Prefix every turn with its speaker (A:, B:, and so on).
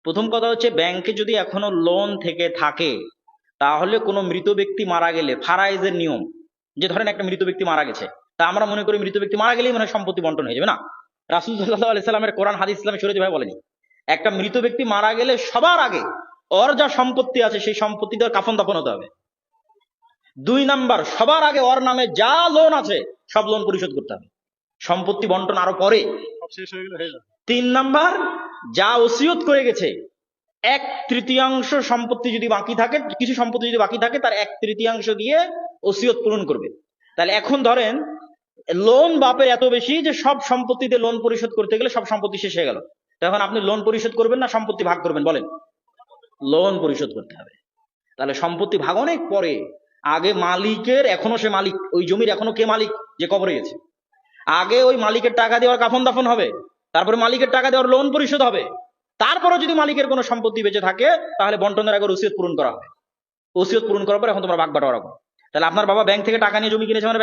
A: প্রথম কথা হচ্ছে, ব্যাংকে যদি এখনো লোন থেকে থাকে তাহলে কোনো মৃত ব্যক্তি মারা গেলে ফারাইজের নিয়ম, যে ধরেন একটা মৃত ব্যক্তি মারা গেছে, তা আমরা মনে করি মৃত ব্যক্তি মারা গেলেই মানে সম্পত্তি বন্টন হয়ে যাবে, না। রাসূল সাল্লাল্লাহু আলাইহি সাল্লামের কোরআন হাদিস ইসলামে শরীয়ত ভাবে বলেনি। একটা মৃত ব্যক্তি মারা গেলে সবার আগে ওর যা সম্পত্তি আছে সেই সম্পত্তি দিয়ে কাফন দাফন হতে হবে। 2 নাম্বার, সবার আগে ওর নামে যা লোন আছে সব লোন পরিশোধ করতে হবে, সম্পত্তি বন্টন আরো পরে।
B: সব শেষ হয়ে গেলে হয়ে যাবে।
A: 3 নাম্বার, যা ওসিয়ত করে গেছে 1/3 সম্পত্তি যদি বাকি থাকে, কিছু সম্পত্তি যদি বাকি থাকে, তার 1/3 দিয়ে ওসিয়ত পূরণ করবে। তাহলে এখন ধরেন লোন বাপের এত বেশি যে সব সম্পত্তিতে লোন পরিশোধ করতে গেলে সব সম্পত্তি শেষ হয়ে গেল, তখন আপনি লোন পরিশোধ করবেন না সম্পত্তি ভাগ করবেন বলেন? লোন পরিশোধ করতে হবে। তাহলে সম্পত্তি ভাগ অনেক পরে, আগে মালিকের, এখনো সে মালিক, ওই জমির এখনো কে মালিক, যে কবরে গেছে, আগে ওই মালিকের টাকা দিয়ে ওর কাফন দাফন হবে, তারপরে মালিকের টাকা দিয়ে ওর লোন পরিশোধ হবে, তারপরে যদি মালিকের কোনো সম্পত্তি বেঁচে থাকে তাহলে বন্টনের আগে ওসিয়ত পূরণ করা হবে। ওসিয়ত পূরণ করার পর এখন তোমরা ভাগ বাটোয়ারা করো। তাহলে আপনার বাবা ব্যাংক থেকে টাকা নিয়ে জমি কিনেছে মানে